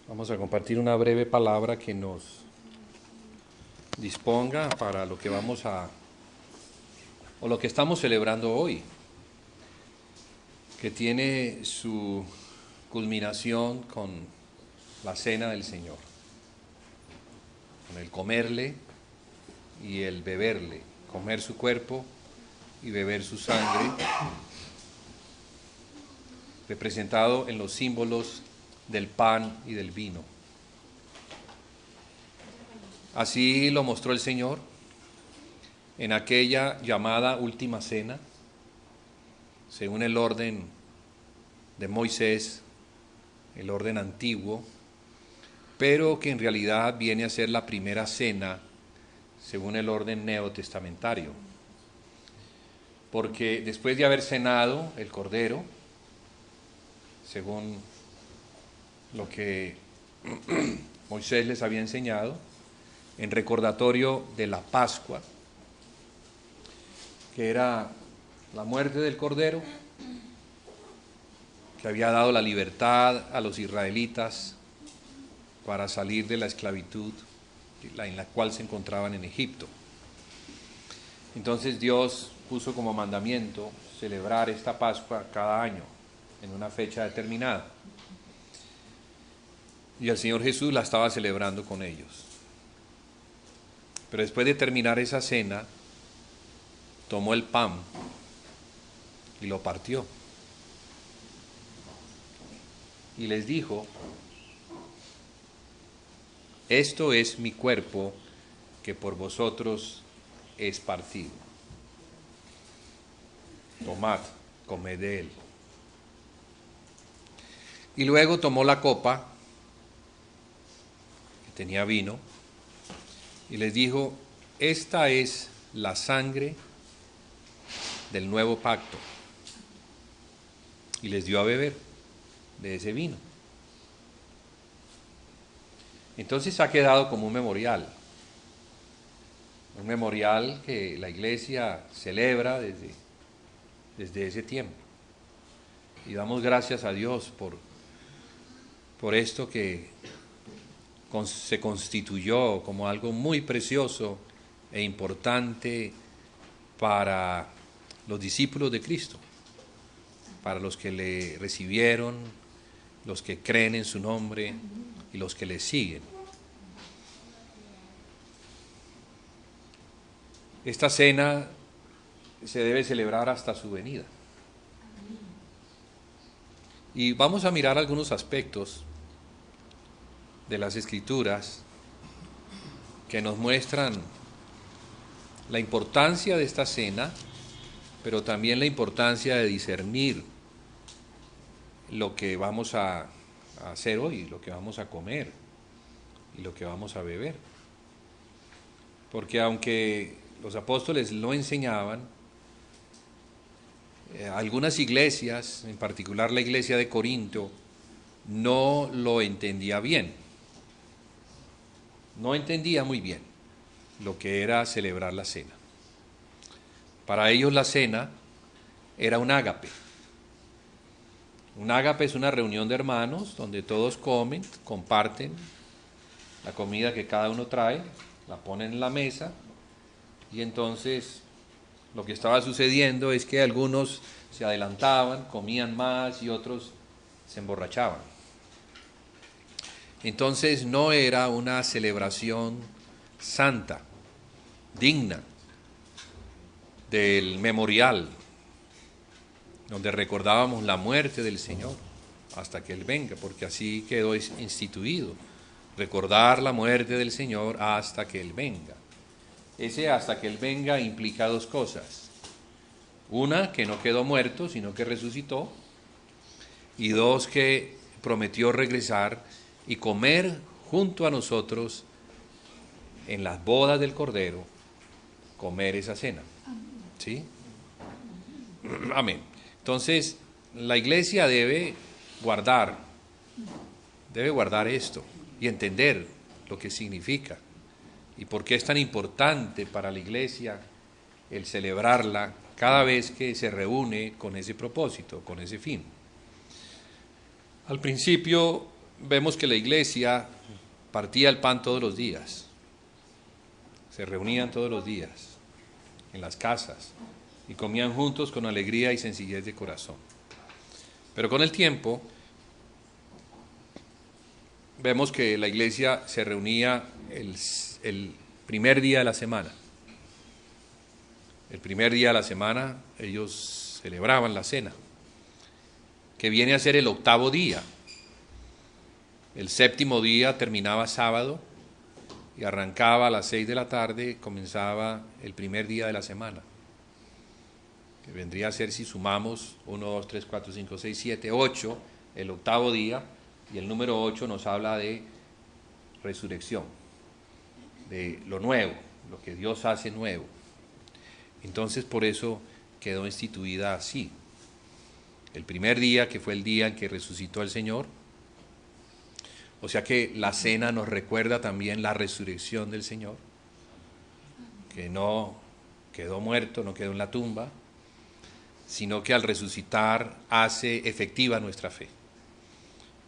Vamos a compartir una breve palabra que nos disponga para lo que o lo que estamos celebrando hoy, que tiene su culminación con la cena del Señor, con el comerle y el beberle, comer su cuerpo y beber su sangre, representado en los símbolos del pan y del vino. Así lo mostró el Señor en aquella llamada última cena, según el orden de Moisés, el orden antiguo, pero que en realidad viene a ser la primera cena según el orden neotestamentario. Porque después de haber cenado el Cordero, según lo que Moisés les había enseñado, en recordatorio de la Pascua, que era la muerte del Cordero, que había dado la libertad a los israelitas para salir de la esclavitud en la cual se encontraban en Egipto. Entonces Dios puso como mandamiento celebrar esta Pascua cada año, en una fecha determinada. Y el Señor Jesús la estaba celebrando con ellos. Pero después de terminar esa cena, tomó el pan y lo partió. Y les dijo: esto es mi cuerpo que por vosotros es partido. Tomad, comed de él. Y luego tomó la copa, que tenía vino, y les dijo: esta es la sangre del nuevo pacto. Y les dio a beber de ese vino. Entonces ha quedado como un memorial que la Iglesia celebra desde ese tiempo. Y damos gracias a Dios por esto que se constituyó como algo muy precioso e importante para los discípulos de Cristo, para los que le recibieron, los que creen en su nombre y los que le siguen. Esta cena se debe celebrar hasta su venida. Y vamos a mirar algunos aspectos de las Escrituras que nos muestran la importancia de esta cena, pero también la importancia de discernir lo que vamos a hacer hoy, lo que vamos a comer y lo que vamos a beber. Porque aunque los apóstoles lo enseñaban, algunas iglesias, en particular la iglesia de Corinto, no lo entendía bien. No entendía muy bien lo que era celebrar la cena. Para ellos la cena era un ágape. Un ágape es una reunión de hermanos donde todos comen, comparten la comida que cada uno trae, la ponen en la mesa, y entonces lo que estaba sucediendo es que algunos se adelantaban, comían más, y otros se emborrachaban. Entonces no era una celebración santa, digna del memorial, donde recordábamos la muerte del Señor hasta que Él venga, porque así quedó instituido, recordar la muerte del Señor hasta que Él venga. Ese hasta que Él venga implica dos cosas: una, que no quedó muerto, sino que resucitó, y dos, que prometió regresar y comer junto a nosotros en las bodas del Cordero, comer esa cena. ¿Sí? Amén. Entonces, la Iglesia debe guardar esto y entender lo que significa y por qué es tan importante para la Iglesia el celebrarla cada vez que se reúne con ese propósito, con ese fin. Al principio vemos que la iglesia partía el pan todos los días, se reunían todos los días en las casas y comían juntos con alegría y sencillez de corazón. Pero con el tiempo vemos que la iglesia se reunía el primer día de la semana. El primer día de la semana ellos celebraban la cena, que viene a ser el octavo día. El séptimo día terminaba sábado y arrancaba a las 6 de la tarde, comenzaba el primer día de la semana, que vendría a ser, si sumamos 1, 2, 3, 4, 5, 6, 7, 8, el octavo día, y el número 8 nos habla de resurrección, de lo nuevo, lo que Dios hace nuevo. Entonces por eso quedó instituida así. El primer día, que fue el día en que resucitó el Señor, o sea que la cena nos recuerda también la resurrección del Señor, que no quedó muerto, no quedó en la tumba, sino que al resucitar hace efectiva nuestra fe.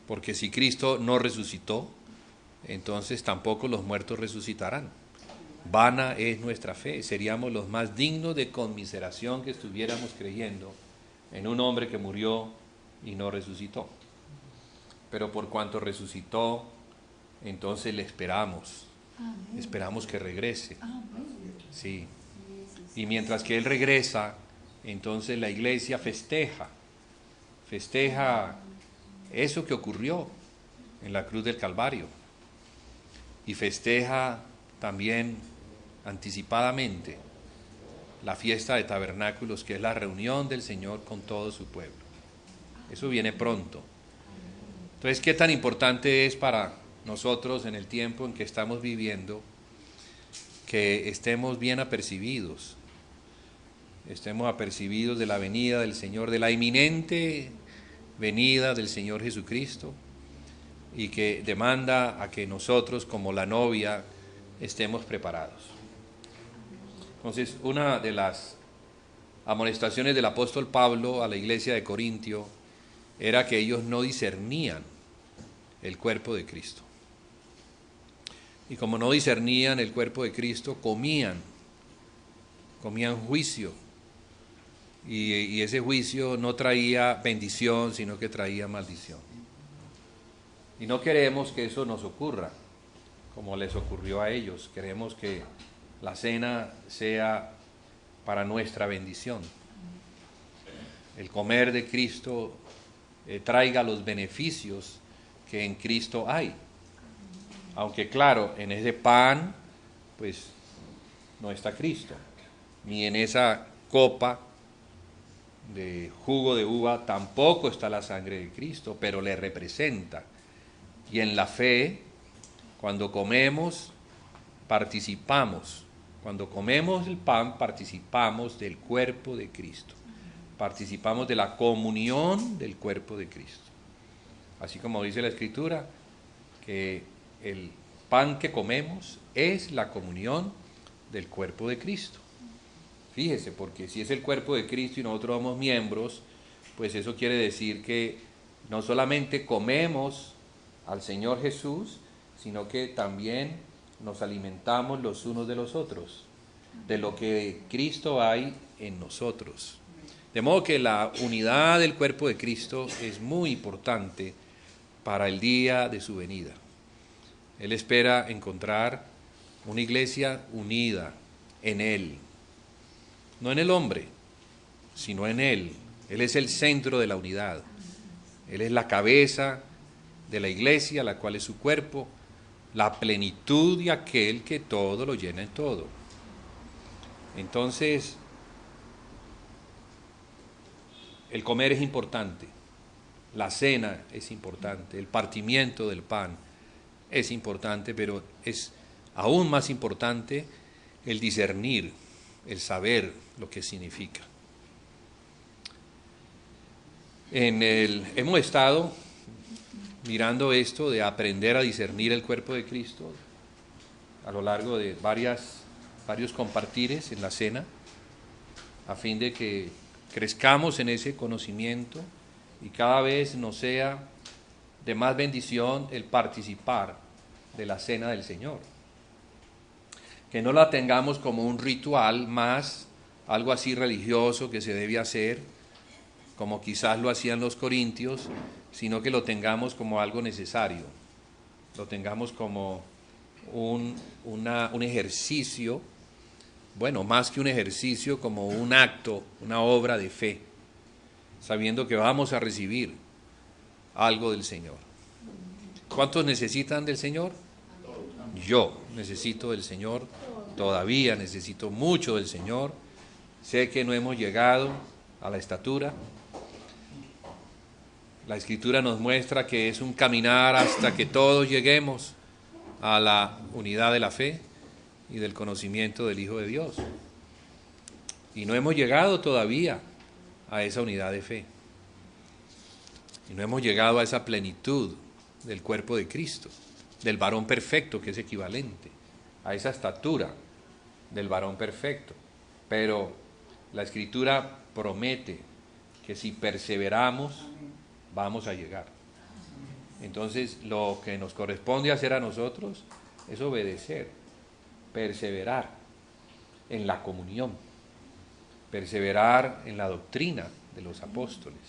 Porque si Cristo no resucitó, entonces tampoco los muertos resucitarán. Vana es nuestra fe, seríamos los más dignos de conmiseración que estuviéramos creyendo en un hombre que murió y no resucitó. Pero por cuanto resucitó, entonces le esperamos que regrese. Sí. Y mientras que Él regresa, entonces la iglesia festeja eso que ocurrió en la cruz del Calvario, y festeja también anticipadamente la fiesta de tabernáculos, que es la reunión del Señor con todo su pueblo. Eso viene pronto. Entonces, ¿qué tan importante es para nosotros en el tiempo en que estamos viviendo que estemos bien apercibidos? Estemos apercibidos de la venida del Señor, de la inminente venida del Señor Jesucristo, y que demanda a que nosotros, como la novia, estemos preparados. Entonces, una de las amonestaciones del apóstol Pablo a la iglesia de Corintio era que ellos no discernían el cuerpo de Cristo. Y como no discernían el cuerpo de Cristo, comían juicio. Y ese juicio no traía bendición, sino que traía maldición. Y no queremos que eso nos ocurra, como les ocurrió a ellos. Queremos que la cena sea para nuestra bendición. El comer de Cristo traiga los beneficios que en Cristo hay. Aunque claro, en ese pan, pues no está Cristo, ni en esa copa de jugo de uva tampoco está la sangre de Cristo, pero le representa. Y en la fe, cuando comemos, participamos. Cuando comemos el pan, participamos del cuerpo de Cristo. Participamos de la comunión del cuerpo de Cristo. Así como dice la Escritura, que el pan que comemos es la comunión del cuerpo de Cristo. Fíjese, porque si es el cuerpo de Cristo y nosotros somos miembros, pues eso quiere decir que no solamente comemos al Señor Jesús, sino que también nos alimentamos los unos de los otros, de lo que Cristo hay en nosotros. De modo que la unidad del cuerpo de Cristo es muy importante para el día de su venida. Él espera encontrar una iglesia unida en Él, no en el hombre, sino en Él. Él es el centro de la unidad. Él es la cabeza de la iglesia, la cual es su cuerpo, la plenitud de aquel que todo lo llena en todo. Entonces, el comer es importante, la cena es importante, el partimiento del pan es importante, pero es aún más importante el discernir, el saber lo que significa. Hemos estado mirando esto de aprender a discernir el cuerpo de Cristo a lo largo de varios compartires en la cena, a fin de que crezcamos en ese conocimiento y cada vez nos sea de más bendición el participar de la cena del Señor. Que no la tengamos como un ritual más, algo así religioso que se debe hacer, como quizás lo hacían los corintios, sino que lo tengamos como algo necesario, lo tengamos como un ejercicio, bueno, más que un ejercicio, como un acto, una obra de fe, sabiendo que vamos a recibir algo del Señor. ¿Cuántos necesitan del Señor? Yo necesito del Señor, todavía necesito mucho del Señor. Sé que no hemos llegado a la estatura. La Escritura nos muestra que es un caminar hasta que todos lleguemos a la unidad de la fe y del conocimiento del Hijo de Dios. Y no hemos llegado todavía a esa unidad de fe. Y no hemos llegado a esa plenitud del cuerpo de Cristo, del varón perfecto, que es equivalente a esa estatura del varón perfecto. Pero la Escritura promete que si perseveramos, vamos a llegar. Entonces, lo que nos corresponde hacer a nosotros es obedecer, perseverar en la comunión, perseverar en la doctrina de los apóstoles,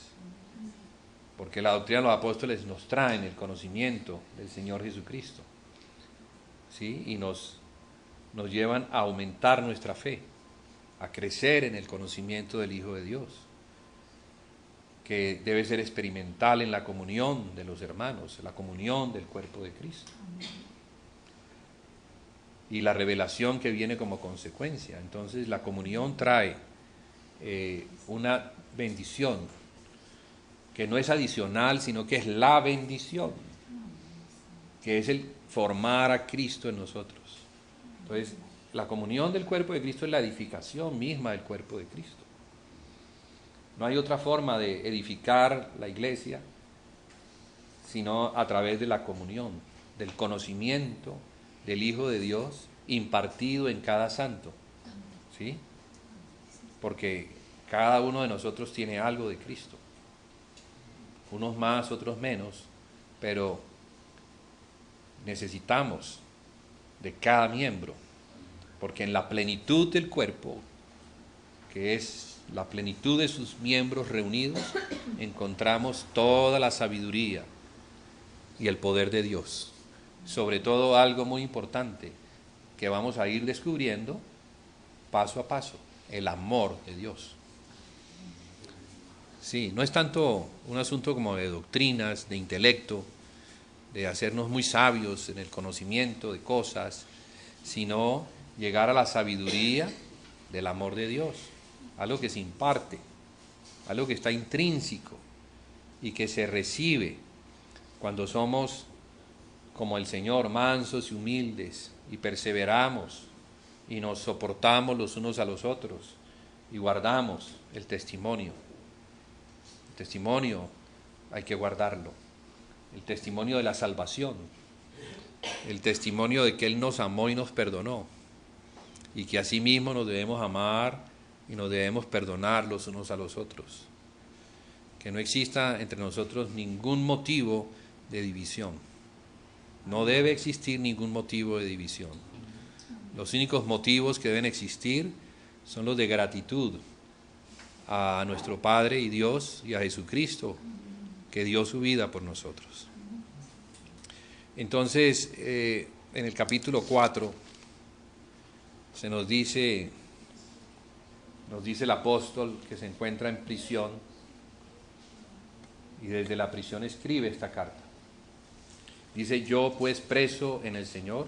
porque la doctrina de los apóstoles nos trae el conocimiento del Señor Jesucristo, ¿sí? Y nos llevan a aumentar nuestra fe, a crecer en el conocimiento del Hijo de Dios, que debe ser experimental en la comunión de los hermanos, la comunión del cuerpo de Cristo. Y la revelación que viene como consecuencia. Entonces la comunión trae una bendición que no es adicional, sino que es la bendición, que es el formar a Cristo en nosotros. Entonces, la comunión del cuerpo de Cristo es la edificación misma del cuerpo de Cristo. No hay otra forma de edificar la iglesia sino a través de la comunión, del conocimiento del Hijo de Dios impartido en cada santo, ¿sí? Porque cada uno de nosotros tiene algo de Cristo, unos más, otros menos, pero necesitamos de cada miembro, porque en la plenitud del cuerpo, que es la plenitud de sus miembros reunidos, encontramos toda la sabiduría y el poder de Dios. Sobre todo algo muy importante que vamos a ir descubriendo paso a paso, el amor de Dios. Sí, no es tanto un asunto como de doctrinas, de intelecto, de hacernos muy sabios en el conocimiento de cosas, sino llegar a la sabiduría del amor de Dios, algo que se imparte, algo que está intrínseco y que se recibe cuando somos como el Señor, mansos y humildes, y perseveramos y nos soportamos los unos a los otros y guardamos el testimonio. El testimonio hay que guardarlo, el testimonio de la salvación, el testimonio de que Él nos amó y nos perdonó, y que asimismo nos debemos amar y nos debemos perdonar los unos a los otros. Que no exista entre nosotros ningún motivo de división. No debe existir ningún motivo de división. Los únicos motivos que deben existir son los de gratitud a nuestro Padre y Dios y a Jesucristo, que dio su vida por nosotros. Entonces, en el capítulo 4 se nos dice el apóstol que se encuentra en prisión y desde la prisión escribe esta carta. Dice: yo pues preso en el Señor,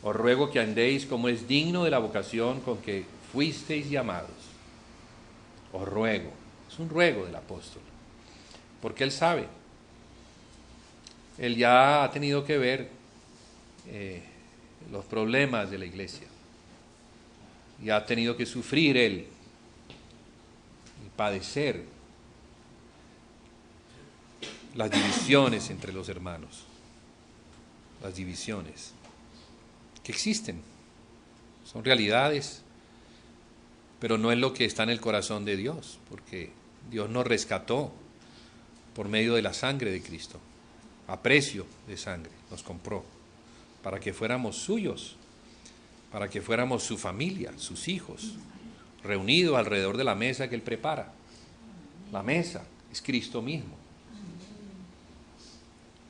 os ruego que andéis como es digno de la vocación con que fuisteis llamados. Os ruego, es un ruego del apóstol, porque él sabe, él ya ha tenido que ver los problemas de la iglesia, y ha tenido que sufrir él y padecer las divisiones entre los hermanos, las divisiones que existen, son realidades, pero no es lo que está en el corazón de Dios, porque Dios nos rescató por medio de la sangre de Cristo. a precio de sangre, nos compró, para que fuéramos suyos, para que fuéramos su familia, sus hijos, reunidos alrededor de la mesa que Él prepara. La mesa es Cristo mismo.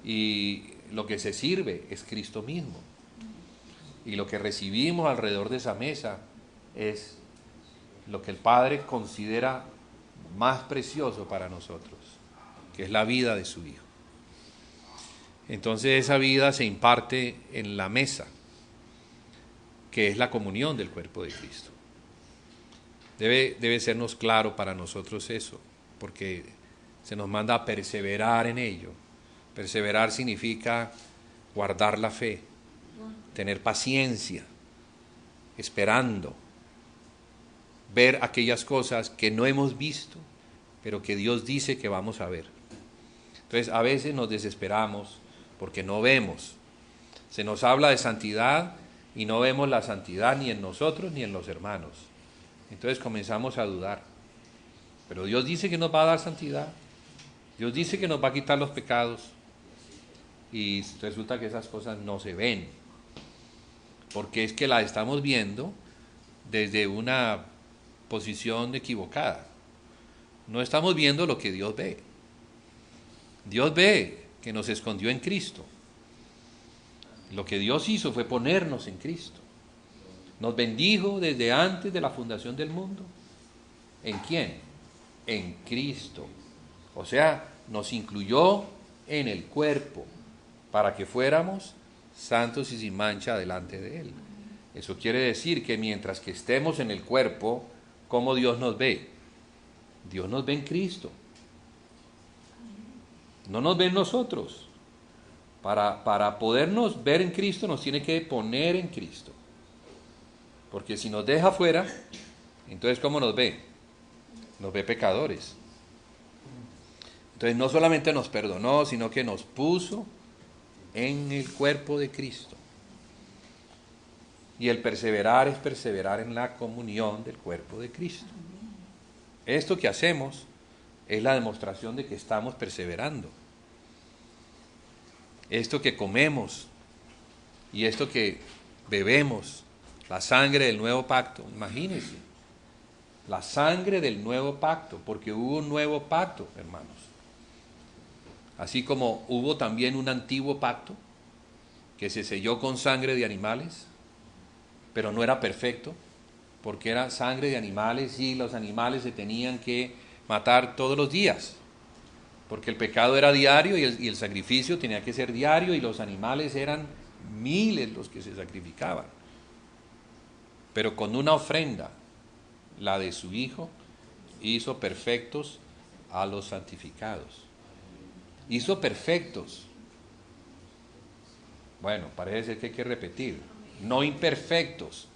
Y lo que se sirve es Cristo mismo. Y lo que recibimos alrededor de esa mesa es lo que el Padre considera más precioso para nosotros, que es la vida de su Hijo. Entonces esa vida se imparte en la mesa, que es la comunión del cuerpo de Cristo. Debe sernos claro para nosotros eso, porque se nos manda a perseverar en ello. Perseverar significa guardar la fe, tener paciencia, esperando, ver aquellas cosas que no hemos visto, pero que Dios dice que vamos a ver. Entonces a veces nos desesperamos porque no vemos. Se nos habla de santidad y no vemos la santidad ni en nosotros ni en los hermanos. Entonces comenzamos a dudar. Pero Dios dice que nos va a dar santidad. Dios dice que nos va a quitar los pecados. Y resulta que esas cosas no se ven. Porque es que las estamos viendo desde una posición equivocada. No estamos viendo lo que Dios ve. Dios ve que nos escondió en Cristo. Lo que Dios hizo fue ponernos en Cristo. Nos bendijo desde antes de la fundación del mundo. ¿En quién? En Cristo. O sea, nos incluyó en el cuerpo para que fuéramos santos y sin mancha delante de Él. Eso quiere decir que mientras que estemos en el cuerpo, ¿cómo Dios nos ve? Dios nos ve en Cristo. No nos ve en nosotros. Para podernos ver en Cristo nos tiene que poner en Cristo. Porque si nos deja fuera, entonces ¿cómo nos ve? Nos ve pecadores. Entonces no solamente nos perdonó, sino que nos puso en el cuerpo de Cristo. Y el perseverar es perseverar en la comunión del cuerpo de Cristo. Esto que hacemos es la demostración de que estamos perseverando. Esto que comemos y esto que bebemos, la sangre del nuevo pacto, imagínense, la sangre del nuevo pacto, porque hubo un nuevo pacto, hermanos. Así como hubo también un antiguo pacto que se selló con sangre de animales, pero no era perfecto, porque era sangre de animales y los animales se tenían que matar todos los días, porque el pecado era diario y el sacrificio tenía que ser diario y los animales eran miles los que se sacrificaban. Pero con una ofrenda, la de su Hijo, hizo perfectos a los santificados. Hizo perfectos. Bueno, parece ser que hay que repetir. No imperfectos.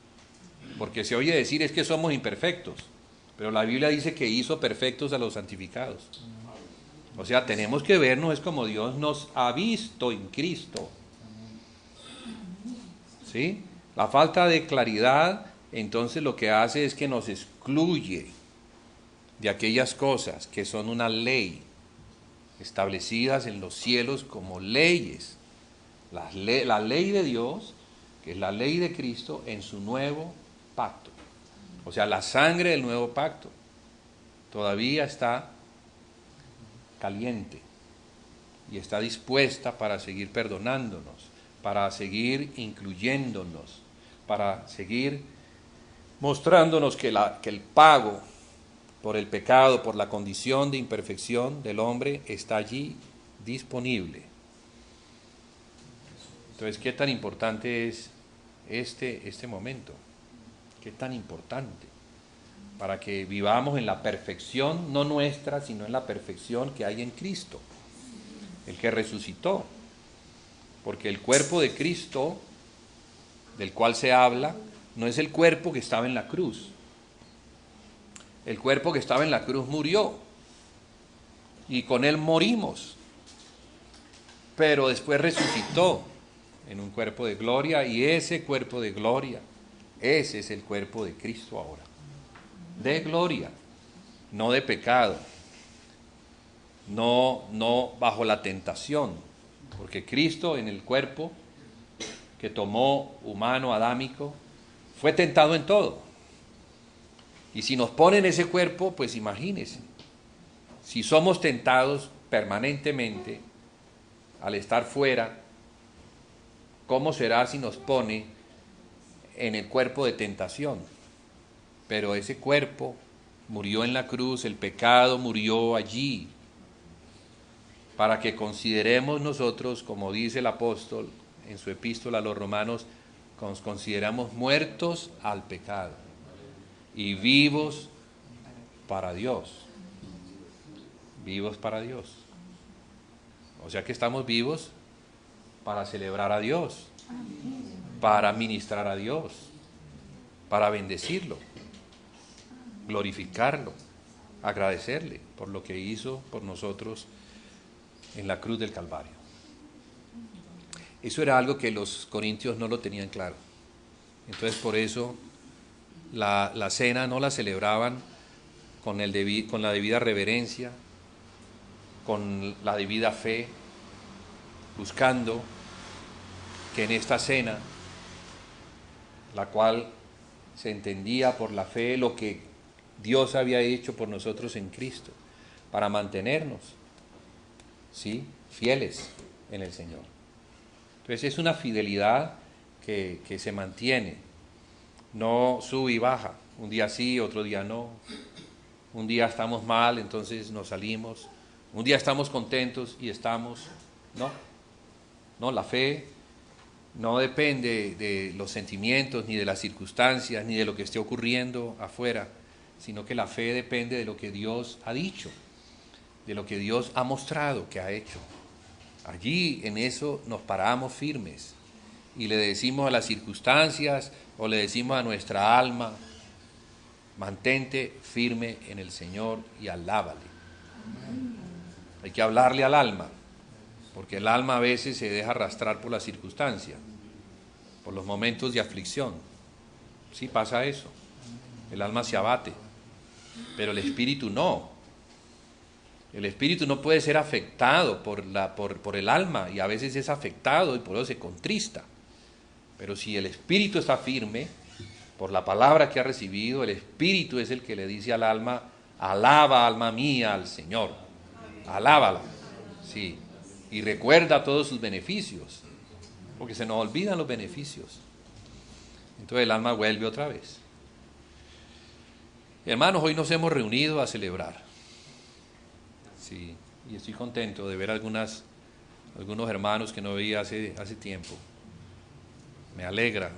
Porque se oye decir es que somos imperfectos. Pero la Biblia dice que hizo perfectos a los santificados. O sea, tenemos que vernos es como Dios nos ha visto en Cristo. ¿Sí? La falta de claridad, entonces lo que hace es que nos excluye de aquellas cosas que son una ley, establecidas en los cielos como leyes. La ley de Dios, que es la ley de Cristo en su nuevo pacto. O sea, la sangre del nuevo pacto todavía está caliente y está dispuesta para seguir perdonándonos, para seguir incluyéndonos, para seguir mostrándonos que el pago por el pecado, por la condición de imperfección del hombre, está allí disponible. Entonces, ¿qué tan importante es este momento? ¿Qué tan importante? Para que vivamos en la perfección, no nuestra, sino en la perfección que hay en Cristo, el que resucitó. Porque el cuerpo de Cristo, del cual se habla, no es el cuerpo que estaba en la cruz. El cuerpo que estaba en la cruz murió y con él morimos, pero después resucitó en un cuerpo de gloria y ese cuerpo de gloria, ese es el cuerpo de Cristo ahora, de gloria, no de pecado, no bajo la tentación, Porque Cristo en el cuerpo que tomó humano adámico fue tentado en todo. Y si nos ponen ese cuerpo, pues imagínense, si somos tentados permanentemente al estar fuera, ¿cómo será si nos pone en el cuerpo de tentación? Pero ese cuerpo murió en la cruz, el pecado murió allí, para que consideremos nosotros, como dice el apóstol en su epístola a los romanos, nos consideramos muertos al pecado y vivos para Dios. Vivos para Dios. O sea que estamos vivos para celebrar a Dios, para ministrar a Dios, para bendecirlo, glorificarlo, agradecerle por lo que hizo por nosotros en la cruz del Calvario. Eso era algo que los corintios no lo tenían claro. Entonces por eso la cena no la celebraban con la debida reverencia, con la debida fe, buscando que en esta cena, la cual se entendía por la fe lo que Dios había hecho por nosotros en Cristo, para mantenernos, ¿sí?, fieles en el Señor. Entonces es una fidelidad que se mantiene, no sube y baja, un día sí, otro día no, un día estamos mal, entonces nos salimos, un día estamos contentos y estamos, no, la fe no depende de los sentimientos, ni de las circunstancias, ni de lo que esté ocurriendo afuera, sino que la fe depende de lo que Dios ha dicho, de lo que Dios ha mostrado que ha hecho. Allí en eso nos paramos firmes y le decimos a las circunstancias o le decimos a nuestra alma: mantente firme en el Señor y alábale. Hay que hablarle al alma, porque el alma a veces se deja arrastrar por la circunstancia, por los momentos de aflicción. Sí pasa eso, el alma se abate, pero el espíritu no. El espíritu no puede ser afectado por el alma, y a veces es afectado y por eso se contrista. Pero si el espíritu está firme por la palabra que ha recibido, el espíritu es el que le dice al alma: alaba, alma mía, al Señor, alábala, sí, y recuerda todos sus beneficios, porque se nos olvidan los beneficios. Entonces el alma vuelve otra vez. Hermanos, hoy nos hemos reunido a celebrar. Sí, y estoy contento de ver algunos hermanos que no veía hace tiempo. Me alegro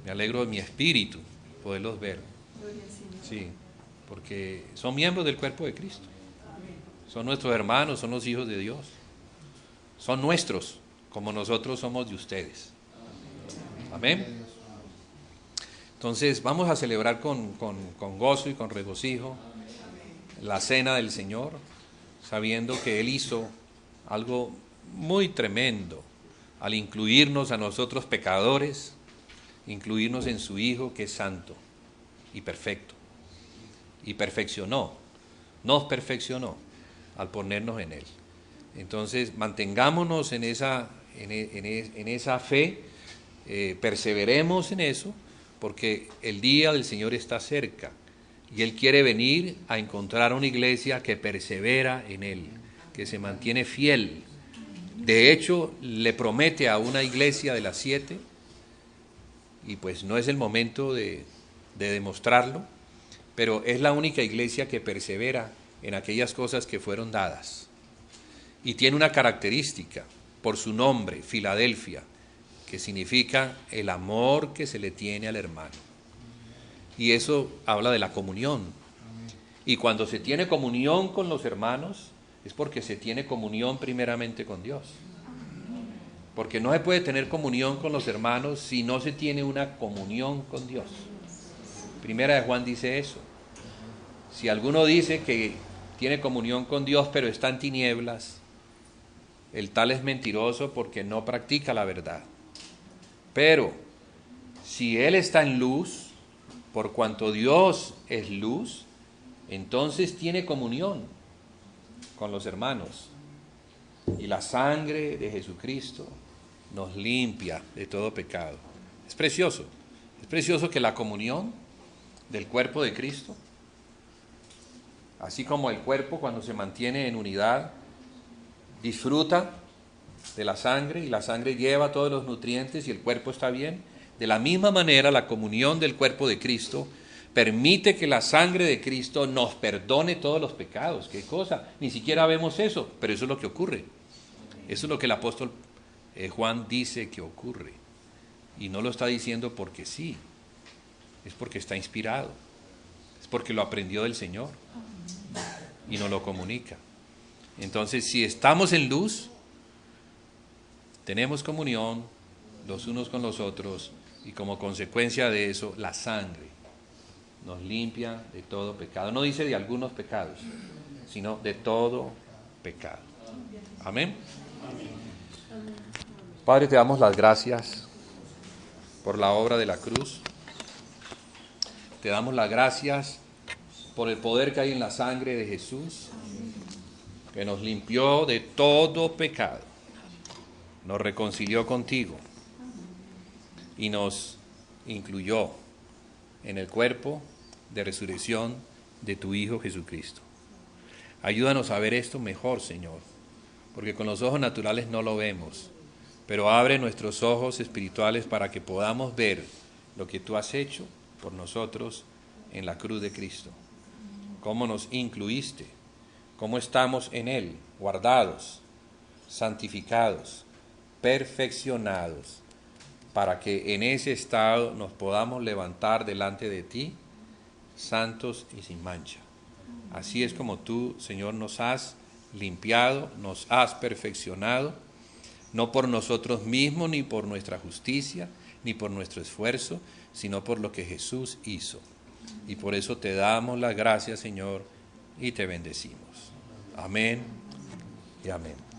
de mi espíritu poderlos ver. Sí, porque son miembros del cuerpo de Cristo. Son nuestros hermanos, son los hijos de Dios. Son nuestros, como nosotros somos de ustedes. Amén. Entonces vamos a celebrar con gozo y con regocijo la cena del Señor, sabiendo que Él hizo algo muy tremendo al incluirnos a nosotros pecadores, incluirnos en su Hijo que es santo y perfecto, y nos perfeccionó al ponernos en Él. Entonces mantengámonos en esa fe, perseveremos en eso, porque el día del Señor está cerca. Y Él quiere venir a encontrar una iglesia que persevera en Él, que se mantiene fiel. De hecho, le promete a una iglesia de las 7, y pues no es el momento de demostrarlo, pero es la única iglesia que persevera en aquellas cosas que fueron dadas. Y tiene una característica, por su nombre, Filadelfia, que significa el amor que se le tiene al hermano. Y eso habla de la comunión. Y cuando se tiene comunión con los hermanos, es porque se tiene comunión primeramente con Dios. Porque no se puede tener comunión con los hermanos si no se tiene una comunión con Dios. Primera de Juan dice eso. Si alguno dice que tiene comunión con Dios pero está en tinieblas, el tal es mentiroso porque no practica la verdad. Pero si él está en luz, por cuanto Dios es luz, entonces tiene comunión con los hermanos. Y la sangre de Jesucristo nos limpia de todo pecado. Es precioso que la comunión del cuerpo de Cristo, así como el cuerpo cuando se mantiene en unidad, disfruta de la sangre y la sangre lleva todos los nutrientes y el cuerpo está bien, de la misma manera la comunión del cuerpo de Cristo permite que la sangre de Cristo nos perdone todos los pecados. ¿Qué cosa? Ni siquiera vemos eso, pero eso es lo que ocurre. Eso es lo que el apóstol Juan dice que ocurre. Y no lo está diciendo porque sí, es porque está inspirado, es porque lo aprendió del Señor y nos lo comunica. Entonces, si estamos en luz, tenemos comunión los unos con los otros y como consecuencia de eso, la sangre nos limpia de todo pecado. No dice de algunos pecados, sino de todo pecado. Amén. Padre, te damos las gracias por la obra de la cruz. Te damos las gracias por el poder que hay en la sangre de Jesús, que nos limpió de todo pecado, nos reconcilió contigo y nos incluyó en el cuerpo de resurrección de tu Hijo Jesucristo. Ayúdanos a ver esto mejor, Señor, porque con los ojos naturales no lo vemos, pero abre nuestros ojos espirituales para que podamos ver lo que tú has hecho por nosotros en la cruz de Cristo, cómo nos incluiste, cómo estamos en Él, guardados, santificados, perfeccionados, para que en ese estado nos podamos levantar delante de ti, santos y sin mancha. Así es como tú, Señor, nos has limpiado, nos has perfeccionado, no por nosotros mismos, ni por nuestra justicia, ni por nuestro esfuerzo, sino por lo que Jesús hizo. Y por eso te damos las gracias, Señor, y te bendecimos. Amén y amén.